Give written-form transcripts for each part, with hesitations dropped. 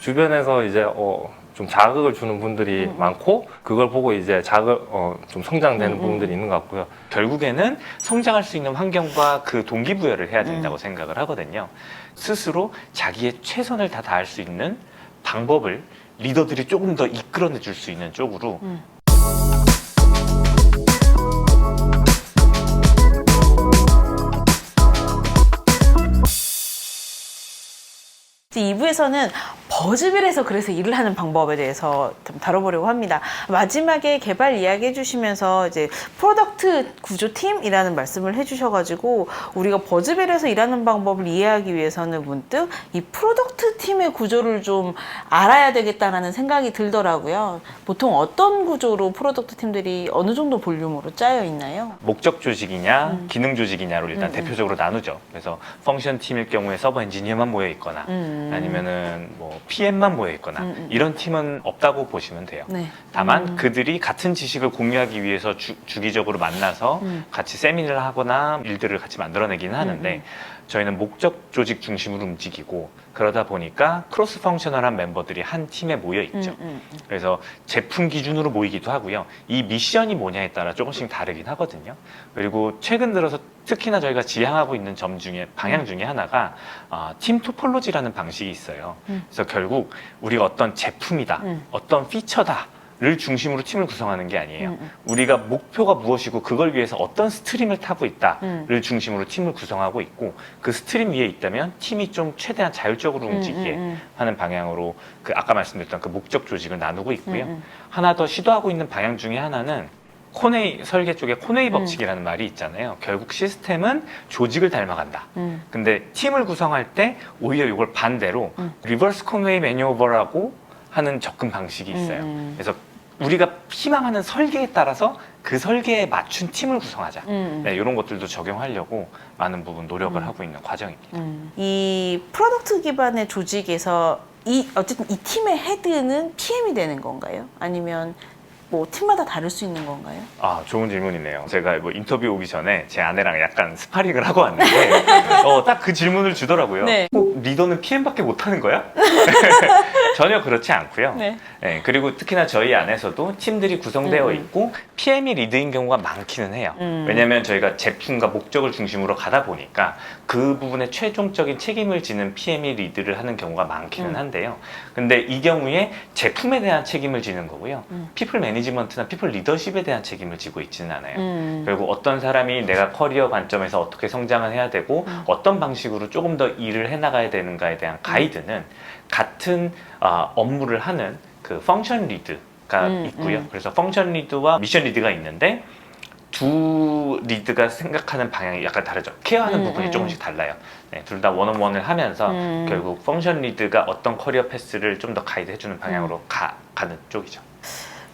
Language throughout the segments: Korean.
주변에서 이제 좀 자극을 주는 분들이 많고 그걸 보고 이제 좀 성장되는 부분들이 있는 것 같고요. 결국에는 성장할 수 있는 환경과 그 동기부여를 해야 된다고 생각을 하거든요. 스스로 자기의 최선을 다 다할 수 있는 방법을 리더들이 조금 더 이끌어내 줄 수 있는 쪽으로 이제 2부에서는 버즈빌에서 그래서 일을 하는 방법에 대해서 좀 다뤄보려고 합니다. 마지막에 개발 이야기 해주시면서 이제 프로덕트 구조팀이라는 말씀을 해주셔가지고 우리가 버즈빌에서 일하는 방법을 이해하기 위해서는 문득 이 프로덕트 팀의 구조를 좀 알아야 되겠다라는 생각이 들더라고요. 보통 어떤 구조로 프로덕트 팀들이 어느 정도 볼륨으로 짜여 있나요? 목적 조직이냐 기능 조직이냐로 일단 대표적으로 나누죠. 그래서 펑션 팀일 경우에 서버 엔지니어만 모여 있거나 아니면은 뭐 PM만 모여 있거나 이런 팀은 없다고 보시면 돼요. 네. 다만 그들이 같은 지식을 공유하기 위해서 주기적으로 만나서 같이 세미나를 하거나 일들을 같이 만들어내기는 하는데 저희는 목적 조직 중심으로 움직이고 그러다 보니까 크로스 펑셔널한 멤버들이 한 팀에 모여 있죠. 그래서 제품 기준으로 모이기도 하고요. 이 미션이 뭐냐에 따라 조금씩 다르긴 하거든요. 그리고 최근 들어서 특히나 저희가 지향하고 있는 점 중에 방향 중에 하나가 팀 토폴로지라는 방식이 있어요. 그래서 결국 우리가 어떤 제품이다, 어떤 피처다 를 중심으로 팀을 구성하는 게 아니에요. 우리가 목표가 무엇이고 그걸 위해서 어떤 스트림을 타고 있다를 중심으로 팀을 구성하고 있고 그 스트림 위에 있다면 팀이 좀 최대한 자율적으로 움직이게 하는 방향으로 그 아까 말씀드렸던 그 목적 조직을 나누고 있고요. 하나 더 시도하고 있는 방향 중에 하나는 코네이 설계 쪽에 코네이 법칙이라는 말이 있잖아요. 결국 시스템은 조직을 닮아간다. 근데 팀을 구성할 때 오히려 이걸 반대로 리버스 코네이 매뉴어버라고 하는 접근 방식이 있어요. 그래서 우리가 희망하는 설계에 따라서 그 설계에 맞춘 팀을 구성하자. 네, 이런 것들도 적용하려고 많은 부분 노력을 하고 있는 과정입니다. 이 프로덕트 기반의 조직에서 어쨌든 이 팀의 헤드는 PM이 되는 건가요? 아니면 뭐 팀마다 다를 수 있는 건가요? 아, 좋은 질문이네요. 제가 뭐 인터뷰 오기 전에 제 아내랑 약간 스파링을 하고 왔는데 딱 그 질문을 주더라고요. 네. 리더는 PM밖에 못하는 거야? 전혀 그렇지 않고요. 네. 네, 그리고 특히나 저희 안에서도 팀들이 구성되어 있고 PM이 리드인 경우가 많기는 해요. 왜냐하면 저희가 제품과 목적을 중심으로 가다 보니까 그 부분에 최종적인 책임을 지는 PM이 리드를 하는 경우가 많기는 한데요. 근데 이 경우에 제품에 대한 책임을 지는 거고요. 피플 매니지먼트나 피플 리더십에 대한 책임을 지고 있지는 않아요. 결국 어떤 사람이 내가 커리어 관점에서 어떻게 성장을 해야 되고 어떤 방식으로 조금 더 일을 해나가야 되는가에 대한 가이드는 같은 업무를 하는 그 펑션 리드가 있고요. 그래서 펑션 리드와 미션 리드가 있는데 두 리드가 생각하는 방향이 약간 다르죠. 케어하는 부분이 조금씩 달라요. 네, 둘 다 원온원을 하면서 결국 펑션 리드가 어떤 커리어 패스를 좀 더 가이드 해주는 방향으로 가는 쪽이죠.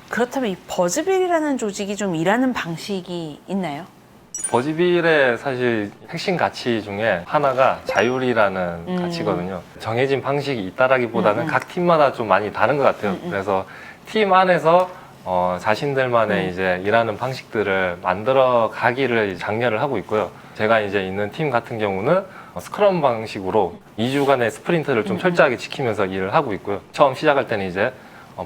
그렇다면 이 버즈빌이라는 조직이 좀 일하는 방식이 있나요? 버즈빌의 사실 핵심 가치 중에 하나가 자율이라는 가치거든요. 정해진 방식이 있다라기보다는 각 팀마다 좀 많이 다른 것 같아요. 그래서 팀 안에서 자신들만의 이제 일하는 방식들을 만들어 가기를 장려를 하고 있고요. 제가 이제 있는 팀 같은 경우는 스크럼 방식으로 2주간의 스프린트를 좀 철저하게 지키면서 일을 하고 있고요. 처음 시작할 때는 이제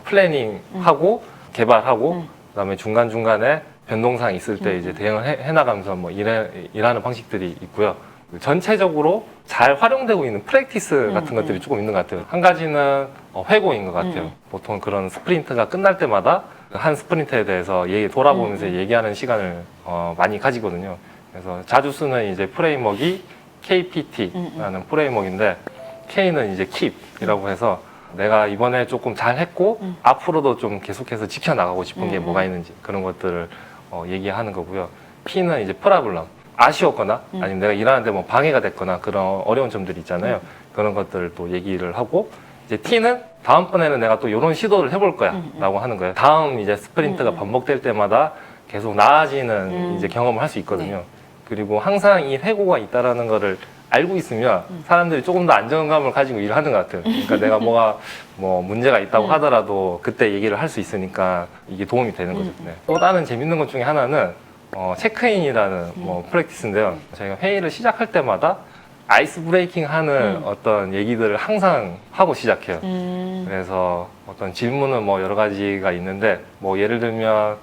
플래닝하고 개발하고 그다음에 중간중간에 변동사항이 있을 때 이제 대응을 해나가면서 뭐 일하는 방식들이 있고요. 전체적으로 잘 활용되고 있는 프랙티스 같은 것들이 조금 있는 것 같아요. 한 가지는 회고인 것 같아요. 보통 그런 스프린트가 끝날 때마다 한 스프린트에 대해서 돌아보면서 얘기하는 시간을 많이 가지거든요. 그래서 자주 쓰는 이제 프레임워크가 KPT라는 프레임워크인데 K는 이제 Keep이라고 해서 내가 이번에 조금 잘 했고 앞으로도 좀 계속해서 지켜나가고 싶은 게 뭐가 있는지 그런 것들을 얘기하는 거고요. P는 이제 프라블럼, 아쉬웠거나 아니면 내가 일하는데 뭐 방해가 됐거나 그런 어려운 점들이 있잖아요. 그런 것들을 또 얘기를 하고 이제 T는 다음번에는 내가 또 이런 시도를 해볼 거야 라고 하는 거예요. 다음 이제 스프린트가 반복될 때마다 계속 나아지는 이제 경험을 할 수 있거든요. 네. 그리고 항상 이 회고가 있다라는 거를 알고 있으면 사람들이 조금 더 안정감을 가지고 일을 하는 것 같아요. 그러니까 내가 뭐 문제가 있다고 하더라도 그때 얘기를 할 수 있으니까 이게 도움이 되는 거죠. 네. 또 다른 재밌는 것 중에 하나는 체크인이라는 프랙티스인데요. 저희가 회의를 시작할 때마다 아이스 브레이킹 하는 어떤 얘기들을 항상 하고 시작해요. 그래서 어떤 질문은 뭐 여러 가지가 있는데, 뭐 예를 들면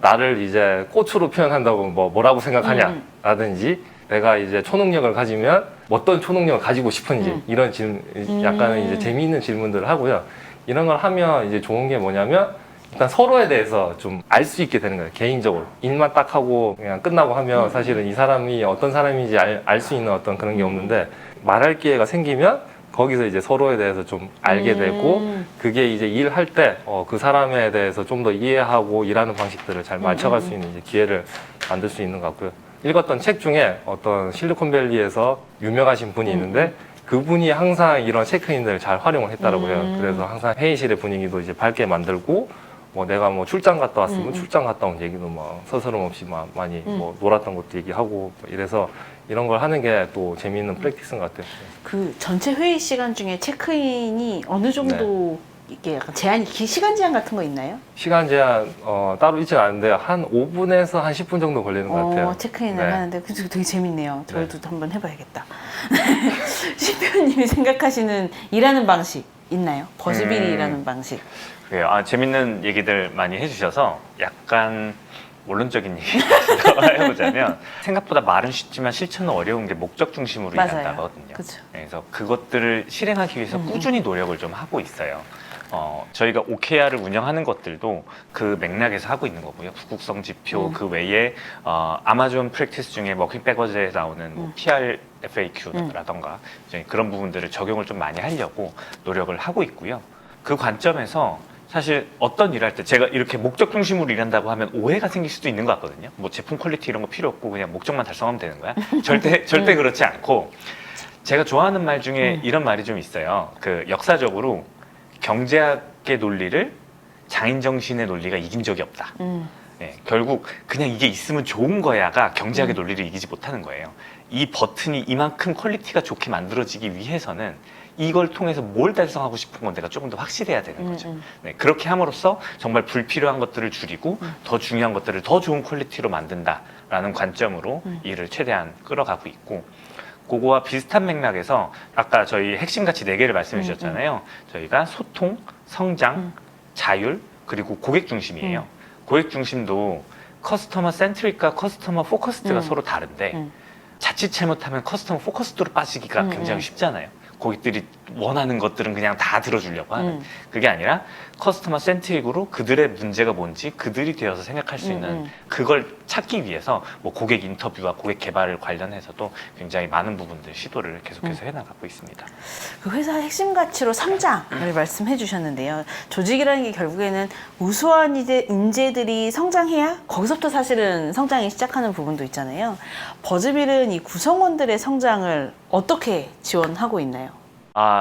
나를 이제 꽃으로 표현한다고 뭐라고 생각하냐 라든지, 내가 이제 초능력을 가지면 어떤 초능력을 가지고 싶은지, 이런 약간은 이제 재미있는 질문들을 하고요. 이런 걸 하면 이제 좋은 게 뭐냐면, 일단 서로에 대해서 좀 알 수 있게 되는 거예요. 개인적으로 일만 딱 하고 그냥 끝나고 하면 사실은 이 사람이 어떤 사람인지 알 수 있는 어떤 그런 게 없는데, 말할 기회가 생기면 거기서 이제 서로에 대해서 좀 알게 되고, 그게 이제 일할 때 그 사람에 대해서 좀 더 이해하고 일하는 방식들을 잘 맞춰갈 수 있는 이제 기회를 만들 수 있는 것 같고요. 읽었던 책 중에 어떤 실리콘밸리에서 유명하신 분이 있는데, 그분이 항상 이런 체크인들을 잘 활용을 했다라고 해요. 그래서 항상 회의실의 분위기도 이제 밝게 만들고, 뭐 내가 뭐 출장 갔다 왔으면 출장 갔다 온 얘기도 뭐 서스럼 없이 많이 뭐 놀았던 것도 얘기하고, 이래서 이런 걸 하는 게 또 재미있는 프랙티스인 것 같아요. 그 전체 회의 시간 중에 체크인이 어느 정도 이게 약간 시간 제한 같은 거 있나요? 시간 제한 따로 있지는 않은데 한 5분에서 한 10분 정도 걸리는 것 같아요. 체크인을 네. 하는데 그거 되게 재밌네요. 저희도 한번 해봐야겠다. 신표님이 생각하시는 일하는 방식 있나요? 버즈비리 일하는 방식. 그래요. 재밌는 얘기들 많이 해주셔서 약간 원론적인 얘기 해보자면, 생각보다 말은 쉽지만 실천은 어려운 게 목적 중심으로 맞아요. 일한다거든요. 그쵸. 그래서 그것들을 실행하기 위해서 꾸준히 노력을 좀 하고 있어요. 저희가 OKR을 운영하는 것들도 그 맥락에서 하고 있는 거고요. 구국성 지표, 그 외에 아마존 프랙티스 중에 워킹 백워즈에 나오는 뭐 PR FAQ라던가 그런 부분들을 적용을 좀 많이 하려고 노력을 하고 있고요. 그 관점에서 사실 어떤 일을 할 때 제가 이렇게 목적 중심으로 일한다고 하면 오해가 생길 수도 있는 것 같거든요. 뭐 제품 퀄리티 이런 거 필요 없고 그냥 목적만 달성하면 되는 거야? 절대 그렇지 않고, 제가 좋아하는 말 중에 이런 말이 좀 있어요. 그 역사적으로 경제학의 논리를 장인정신의 논리가 이긴 적이 없다. 네, 결국 그냥 이게 있으면 좋은 거야가 경제학의 논리를 이기지 못하는 거예요. 이 버튼이 이만큼 퀄리티가 좋게 만들어지기 위해서는 이걸 통해서 뭘 달성하고 싶은 건 내가 조금 더 확실해야 되는 거죠. 네, 그렇게 함으로써 정말 불필요한 것들을 줄이고 더 중요한 것들을 더 좋은 퀄리티로 만든다라는 관점으로 일을 최대한 끌어가고 있고, 그거와 비슷한 맥락에서 아까 저희 핵심 가치 4개를 말씀해 주셨잖아요. 저희가 소통, 성장, 자율, 그리고 고객 중심이에요. 고객 중심도 커스터머 센트릭과 커스터머 포커스드가 서로 다른데, 자칫 잘못하면 커스터머 포커스드로 빠지기가 굉장히 쉽잖아요. 고객들이 원하는 것들은 그냥 다 들어주려고 하는, 그게 아니라 커스터머 센트릭으로 그들의 문제가 뭔지 그들이 되어서 생각할 수 있는 그걸 찾기 위해서 뭐 고객 인터뷰와 고객 개발을 관련해서도 굉장히 많은 부분들 시도를 계속해서 해나가고 있습니다. 그 회사 핵심 가치로 성장을 말씀해 주셨는데요. 조직이라는 게 결국에는 우수한 인재들이 성장해야 거기서부터 사실은 성장이 시작하는 부분도 있잖아요. 버즈빌은 이 구성원들의 성장을 어떻게 지원하고 있나요?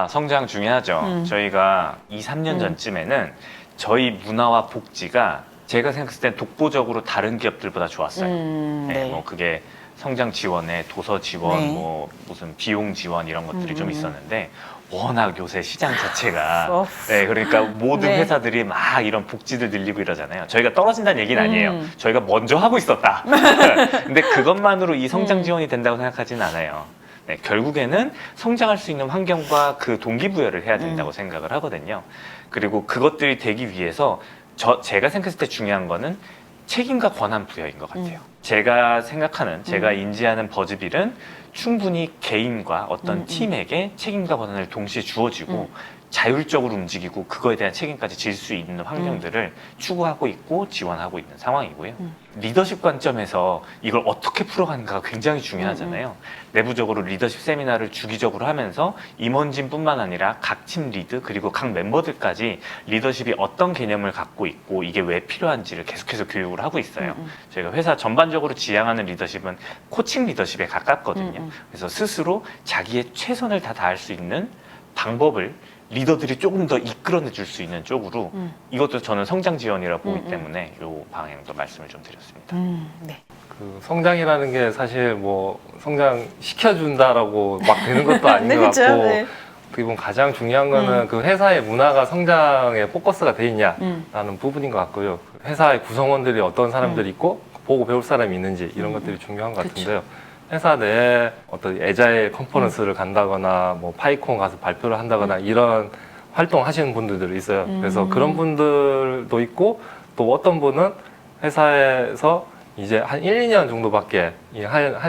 성장 중요하죠. 저희가 2, 3년 전쯤에는 저희 문화와 복지가 제가 생각했을 땐 독보적으로 다른 기업들보다 좋았어요. 네. 뭐 그게 성장 지원에 도서 지원, 네. 뭐 무슨 비용 지원 이런 것들이 좀 있었는데, 워낙 요새 시장 자체가 그러니까 모든 네. 회사들이 막 이런 복지들 늘리고 이러잖아요. 저희가 떨어진다는 얘기는 아니에요. 저희가 먼저 하고 있었다. 근데 그것만으로 이 성장 지원이 된다고 생각하지는 않아요. 네, 결국에는 성장할 수 있는 환경과 그 동기부여를 해야 된다고 생각을 하거든요. 그리고 그것들이 되기 위해서 제가 생각했을 때 중요한 거는 책임과 권한 부여인 것 같아요. 제가 생각하는, 제가 인지하는 버즈빌은 충분히 개인과 어떤 팀에게 책임과 권한을 동시에 주어지고 자율적으로 움직이고 그거에 대한 책임까지 질 수 있는 환경들을 추구하고 있고 지원하고 있는 상황이고요. 리더십 관점에서 이걸 어떻게 풀어가는가가 굉장히 중요하잖아요. 내부적으로 리더십 세미나를 주기적으로 하면서 임원진뿐만 아니라 각 팀 리드 그리고 각 멤버들까지 리더십이 어떤 개념을 갖고 있고 이게 왜 필요한지를 계속해서 교육을 하고 있어요. 저희가 회사 전반적으로 지향하는 리더십은 코칭 리더십에 가깝거든요. 그래서 스스로 자기의 최선을 다 다할 수 있는 방법을 리더들이 조금 더 이끌어내 줄 수 있는 쪽으로 이것도 저는 성장 지원이라고 보기 때문에 이 방향도 말씀을 좀 드렸습니다. 네. 그 성장이라는 게 사실 뭐 성장 시켜준다라고 막 되는 것도 아닌 네, 것 그쵸? 같고, 네. 어떻게 보면 가장 중요한 거는 그 회사의 문화가 성장에 포커스가 돼 있냐라는 부분인 것 같고요. 회사의 구성원들이 어떤 사람들이 있고 보고 배울 사람이 있는지 이런 것들이 중요한 것 같은데요. 회사 내에 어떤 애자일 컨퍼런스를 간다거나 뭐 파이콘 가서 발표를 한다거나 이런 활동하시는 분들도 있어요. 그래서 그런 분들도 있고 또 어떤 분은 회사에서 이제 한 1, 2년 정도밖에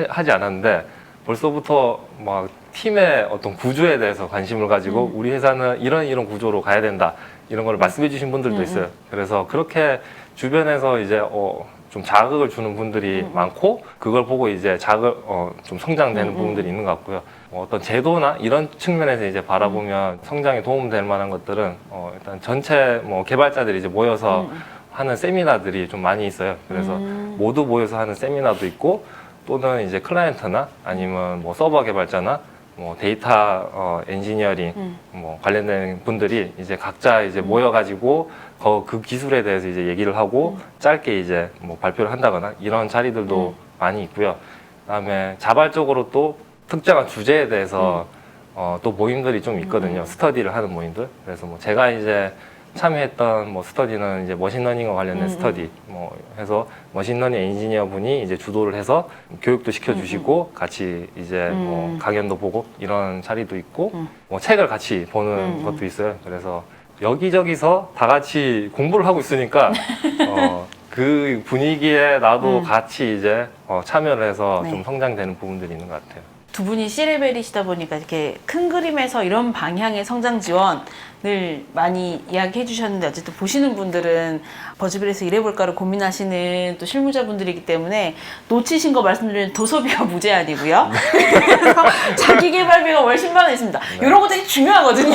하지 않았는데 벌써부터 막 팀의 어떤 구조에 대해서 관심을 가지고 우리 회사는 이런 구조로 가야 된다 이런 걸 말씀해 주신 분들도 있어요. 그래서 그렇게 주변에서 이제 좀 자극을 주는 분들이 많고 그걸 보고 이제 좀 성장되는 부분들이 있는 것 같고요. 어떤 제도나 이런 측면에서 이제 바라보면 성장에 도움될 만한 것들은 일단 전체 뭐 개발자들이 이제 모여서 하는 세미나들이 좀 많이 있어요. 그래서 모두 모여서 하는 세미나도 있고 또는 이제 클라이언트나 아니면 뭐 서버 개발자나 뭐 데이터 엔지니어링 뭐 관련된 분들이 이제 각자 이제 모여가지고 그 기술에 대해서 이제 얘기를 하고 짧게 이제 뭐 발표를 한다거나 이런 자리들도 많이 있고요. 그다음에 자발적으로 또 특정한 주제에 대해서 또 모임들이 좀 있거든요. 스터디를 하는 모임들. 그래서 뭐 제가 이제 참여했던 뭐 스터디는 이제 머신러닝과 관련된 스터디 뭐 해서 머신러닝 엔지니어 분이 이제 주도를 해서 교육도 시켜주시고 같이 이제 뭐 강연도 보고 이런 자리도 있고 뭐 책을 같이 보는 것도 있어요. 그래서 여기저기서 다 같이 공부를 하고 있으니까 그 분위기에 나도 같이 이제 참여를 해서 좀 성장되는 부분들이 있는 것 같아요. 두 분이 C레벨이시다 보니까 이렇게 큰 그림에서 이런 방향의 성장 지원을 많이 이야기해 주셨는데 어쨌든 보시는 분들은 버즈빌에서 일해볼까를 고민하시는 또 실무자분들이기 때문에 놓치신 거 말씀드리면 도서비가 무제한이고요. 그래서 자기 개발비가 월 10만 원 있습니다. 이런 거 되게 중요하거든요.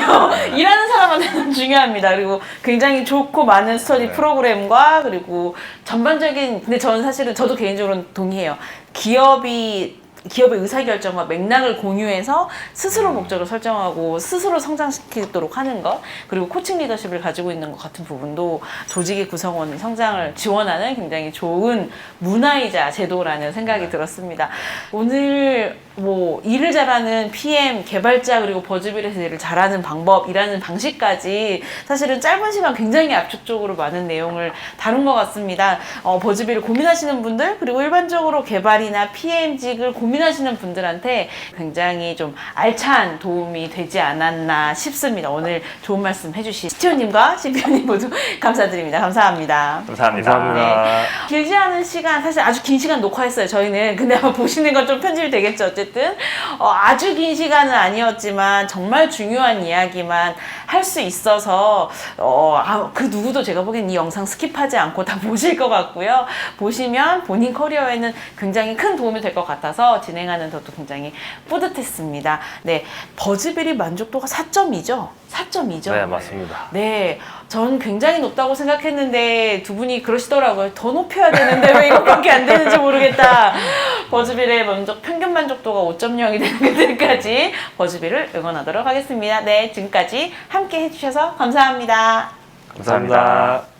일하는 사람한테는 중요합니다. 그리고 굉장히 좋고 많은 스터디 프로그램과 그리고 전반적인 근데 저는 사실은 저도 개인적으로 동의해요. 기업의 의사결정과 맥락을 공유해서 스스로 목적을 설정하고 스스로 성장시키도록 하는 것 그리고 코칭 리더십을 가지고 있는 것 같은 부분도 조직의 구성원의 성장을 지원하는 굉장히 좋은 문화이자 제도라는 생각이 들었습니다. 오늘 뭐 일을 잘하는 PM, 개발자 그리고 버즈빌에서 일을 잘하는 방법, 일하는 방식까지 사실은 짧은 시간 굉장히 압축적으로 많은 내용을 다룬 것 같습니다. 버즈빌을 고민하시는 분들 그리고 일반적으로 개발이나 PM직을 고민하시는 분들한테 굉장히 좀 알찬 도움이 되지 않았나 싶습니다. 오늘 좋은 말씀 해주신 CTO님과 CPO님 모두 감사드립니다. 감사합니다. 감사합니다. 감사합니다. 길지 않은 시간, 사실 아주 긴 시간 녹화했어요, 저희는. 근데 아마 보시는 건 좀 편집이 되겠죠, 어쨌든. 아주 긴 시간은 아니었지만, 정말 중요한 이야기만 할 수 있어서, 그 누구도 제가 보기엔 이 영상 스킵하지 않고 다 보실 것 같고요. 보시면 본인 커리어에는 굉장히 큰 도움이 될 것 같아서 진행하는 저도 굉장히 뿌듯했습니다. 네. 버즈빌이 만족도가 4.2죠? 4.2죠? 네, 맞습니다. 네, 전 굉장히 높다고 생각했는데 두 분이 그러시더라고요. 더 높여야 되는데 왜 이것밖에 안 되는지 모르겠다. 버즈빌의 평균 만족도가 5.0이 되는 그때까지 버즈빌을 응원하도록 하겠습니다. 네, 지금까지 함께 해주셔서 감사합니다. 감사합니다.